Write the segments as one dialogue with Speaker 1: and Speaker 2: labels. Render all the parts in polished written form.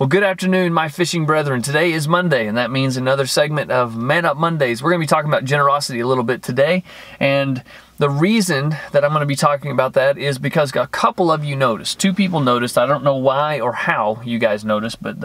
Speaker 1: Well, good afternoon, my fishing brethren. Today is Monday, and that means another segment of Man Up Mondays. We're going to be talking about generosity a little bit today, and the reason that I'm going to be talking about that is because a couple of you noticed. Two people noticed. I don't know why or how you guys noticed, but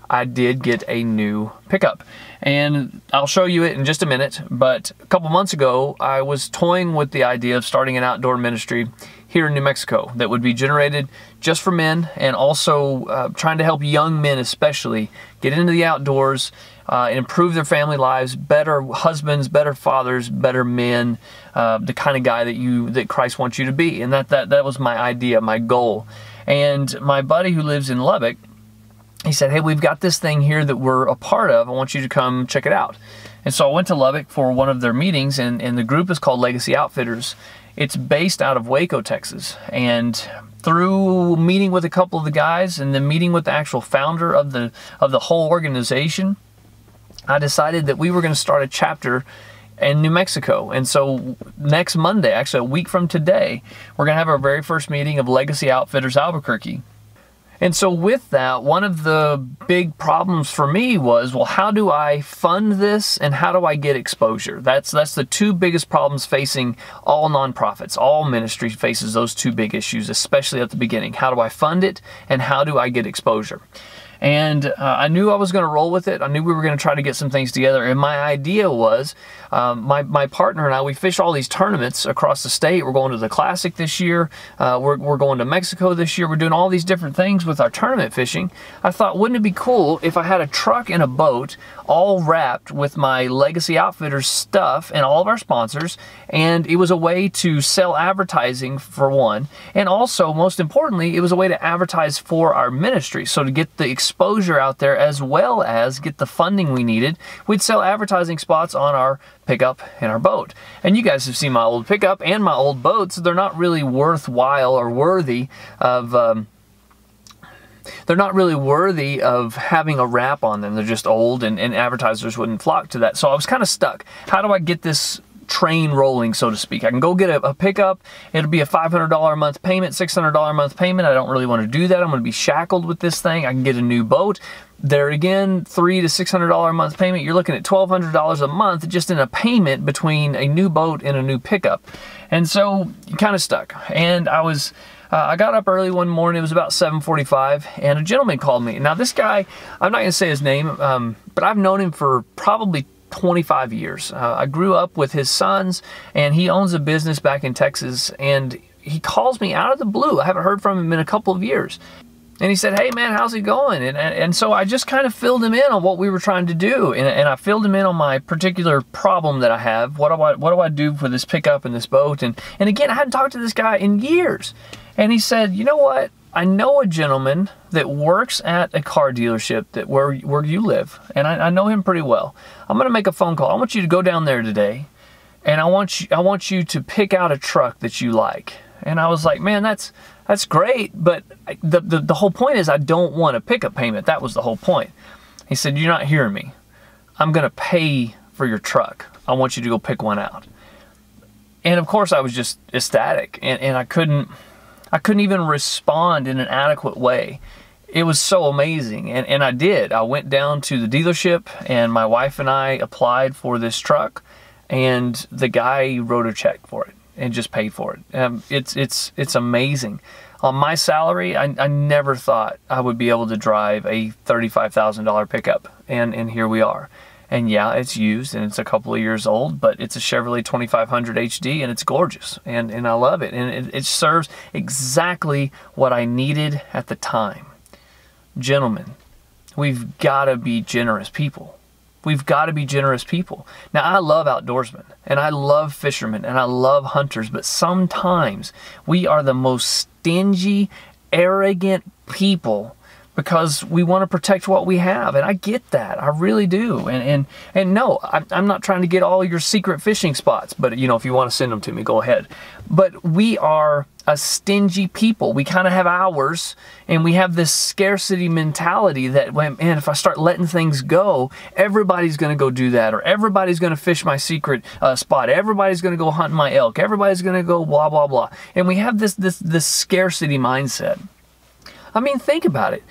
Speaker 1: I did get a new pickup. And I'll show you it in just a minute, but a couple months ago, I was toying with the idea of starting an outdoor ministry here in New Mexico that would be generated just for men, and also trying to help young men especially get into the outdoors, improve their family lives, better husbands, better fathers, better men, the kind of guy that Christ wants you to be. And that was my idea, my goal. And my buddy who lives in Lubbock, he said, hey, we've got this thing here that we're a part of. I want you to come check it out. And so I went to Lubbock for one of their meetings, and the group is called Legacy Outfitters. It's based out of Waco, Texas. And through meeting with a couple of the guys and then meeting with the actual founder of the whole organization, I decided that we were going to start a chapter in New Mexico. And so next Monday, actually a week from today, we're going to have our very first meeting of Legacy Outfitters Albuquerque. And so with that, one of the big problems for me was, well, how do I fund this and how do I get exposure? That's the two biggest problems facing all nonprofits. All ministry faces those two big issues, especially at the beginning. How do I fund it and how do I get exposure? And I knew I was going to roll with it. I knew we were going to try to get some things together. And my idea was, my partner and I, we fish all these tournaments across the state. We're going to the Classic this year. We're going to Mexico this year. We're doing all these different things with our tournament fishing. I thought, wouldn't it be cool if I had a truck and a boat all wrapped with my Legacy Outfitters stuff and all of our sponsors, and it was a way to sell advertising for one, and also, most importantly, it was a way to advertise for our ministry. So to get the exposure out there as well as get the funding we needed, we'd sell advertising spots on our pickup and our boat. And you guys have seen my old pickup and my old boat, so they're not really worthwhile or worthy of they're not really worthy of having a wrap on them. They're just old, and advertisers wouldn't flock to that. So I was kind of stuck. How do I get this train rolling, so to speak? I can go get a pickup. It'll be a $500 a month payment, $600 a month payment. I don't really want to do that. I'm going to be shackled with this thing. I can get a new boat. There again, $300 to $600 a month payment. You're looking at $1,200 a month just in a payment between a new boat and a new pickup. And so you're kind of stuck. And I got up early one morning. It was about 7:45, and a gentleman called me. Now this guy, I'm not going to say his name, but I've known him for probably 25 years. I grew up with his sons, and he owns a business back in Texas, and he calls me out of the blue. I haven't heard from him in a couple of years. And he said, hey man, how's it going? And so I just kind of filled him in on what we were trying to do. And I filled him in on my particular problem that I have. What do I do for this pickup and this boat? And again, I hadn't talked to this guy in years. And he said, you know what? I know a gentleman that works at a car dealership where you live. And I know him pretty well. I'm going to make a phone call. I want you to go down there today. And I want you to pick out a truck that you like. And I was like, man, that's great, but the whole point is I don't want a pickup payment. That was the whole point. He said, you're not hearing me. I'm going to pay for your truck. I want you to go pick one out. And of course I was just ecstatic, and I couldn't even respond in an adequate way. It was so amazing, and I did. I went down to the dealership, and my wife and I applied for this truck, and the guy wrote a check for it and just paid for it. It's amazing. On my salary, I never thought I would be able to drive a $35,000 pickup, and here we are. And yeah, it's used and it's a couple of years old, but it's a Chevrolet 2500 HD, and it's gorgeous, and I love it, and it serves exactly what I needed at the time. Gentlemen, we've got to be generous people. We've got to be generous people. Now, I love outdoorsmen, and I love fishermen, and I love hunters, but sometimes we are the most stingy, arrogant people because we want to protect what we have, and I get that. I really do. And no, I'm not trying to get all your secret fishing spots, but you know, if you want to send them to me, go ahead. But we are a stingy people. We kind of have ours, and we have this scarcity mentality that, man, if I start letting things go, everybody's going to go do that, or everybody's going to fish my secret spot, everybody's going to go hunt my elk, everybody's going to go blah, blah, blah. And we have this scarcity mindset. I mean, think about it.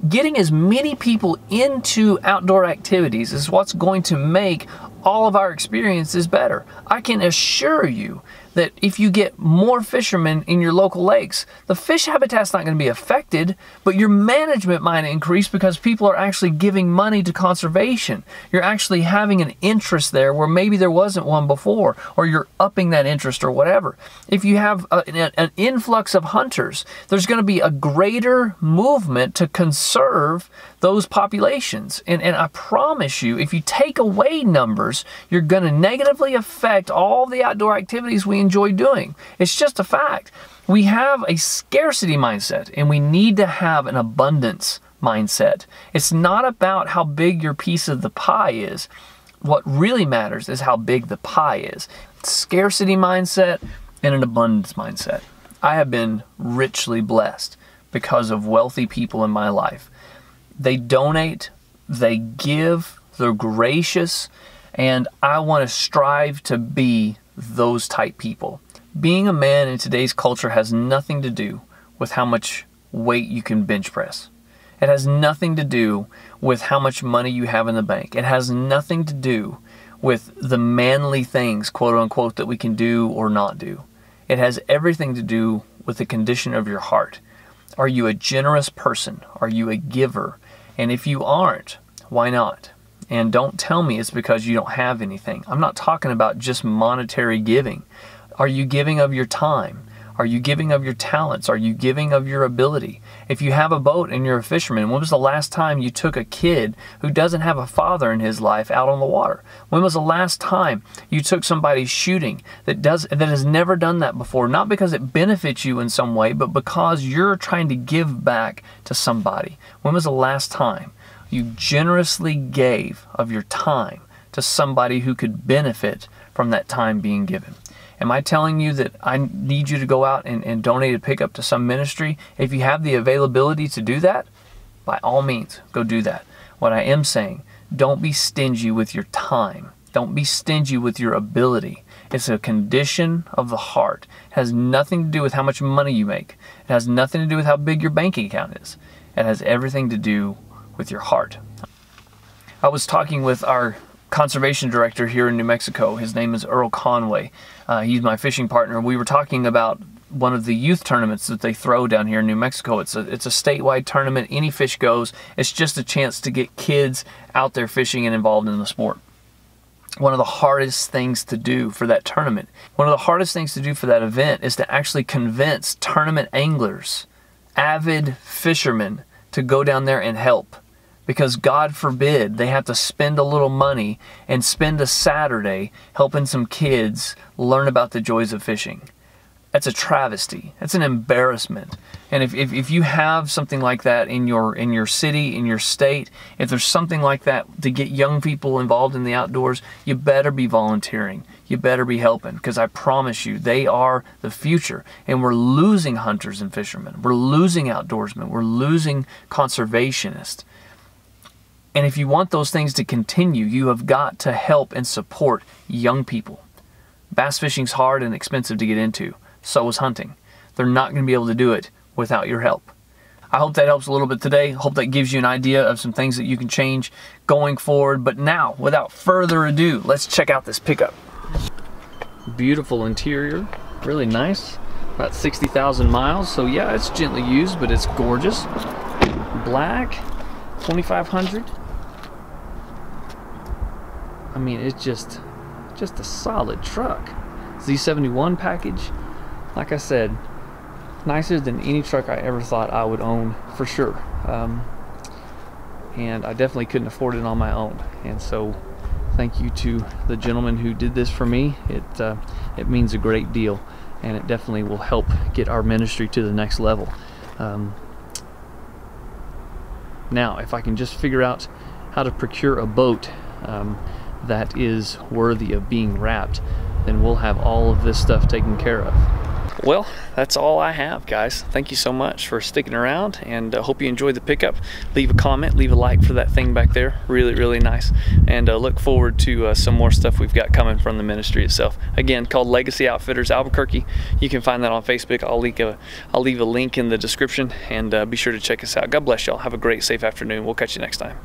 Speaker 1: Getting as many people into outdoor activities is what's going to make all of our experiences better. I can assure you that if you get more fishermen in your local lakes, the fish habitat's not going to be affected, but your management might increase because people are actually giving money to conservation. You're actually having an interest there where maybe there wasn't one before, or you're upping that interest or whatever. If you have an influx of hunters, there's going to be a greater movement to conserve those populations. And I promise you, if you take away numbers, you're going to negatively affect all the outdoor activities we enjoy doing. It's just a fact. We have a scarcity mindset, and we need to have an abundance mindset. It's not about how big your piece of the pie is. What really matters is how big the pie is. Scarcity mindset and an abundance mindset. I have been richly blessed because of wealthy people in my life. They donate, they give, they're gracious, and I want to strive to be those type people. Being a man in today's culture has nothing to do with how much weight you can bench press. It has nothing to do with how much money you have in the bank. It has nothing to do with the manly things, quote unquote, that we can do or not do. It has everything to do with the condition of your heart. Are you a generous person? Are you a giver? And if you aren't, why not? And don't tell me it's because you don't have anything. I'm not talking about just monetary giving. Are you giving of your time? Are you giving of your talents? Are you giving of your ability? If you have a boat and you're a fisherman, when was the last time you took a kid who doesn't have a father in his life out on the water? When was the last time you took somebody shooting that has never done that before? Not because it benefits you in some way, but because you're trying to give back to somebody. When was the last time you generously gave of your time to somebody who could benefit from that time being given? Am I telling you that I need you to go out and donate a pickup to some ministry? If you have the availability to do that, by all means, go do that. What I am saying, don't be stingy with your time. Don't be stingy with your ability. It's a condition of the heart. It has nothing to do with how much money you make. It has nothing to do with how big your bank account is. It has everything to do with your heart. I was talking with our conservation director here in New Mexico. His name is Earl Conway. He's my fishing partner. We were talking about one of the youth tournaments that they throw down here in New Mexico. It's a statewide tournament. Any fish goes. It's just a chance to get kids out there fishing and involved in the sport. One of the hardest things to do for that tournament, one of the hardest things to do for that event is to actually convince tournament anglers, avid fishermen, to go down there and help. Because God forbid they have to spend a little money and spend a Saturday helping some kids learn about the joys of fishing. That's a travesty. That's an embarrassment. And if you have something like that in your city, in your state, if there's something like that to get young people involved in the outdoors, you better be volunteering. You better be helping, because I promise you, they are the future. And we're losing hunters and fishermen. We're losing outdoorsmen. We're losing conservationists. And if you want those things to continue, you have got to help and support young people. Bass fishing's hard and expensive to get into. So is hunting. They're not going to be able to do it without your help. I hope that helps a little bit today. Hope that gives you an idea of some things that you can change going forward. But now, without further ado, let's check out this pickup. Beautiful interior. Really nice. About 60,000 miles. So yeah, it's gently used, but it's gorgeous. Black. 2500. I mean, it's just a solid truck. Z71 package, like I said, nicer than any truck I ever thought I would own, for sure. And I definitely couldn't afford it on my own. And so thank you to the gentleman who did this for me. It means a great deal, and it definitely will help get our ministry to the next level. Now, if I can just figure out how to procure a boat that is worthy of being wrapped, then we'll have all of this stuff taken care of. Well, that's all I have, guys. Thank you so much for sticking around, and hope you enjoyed the pickup. Leave a comment, leave a like for that thing back there. Really, really nice. And look forward to some more stuff we've got coming from the ministry itself. Again, called Legacy Outfitters Albuquerque. You can find that on Facebook. I'll leave a link in the description, and be sure to check us out. God bless y'all. Have a great, safe afternoon. We'll catch you next time.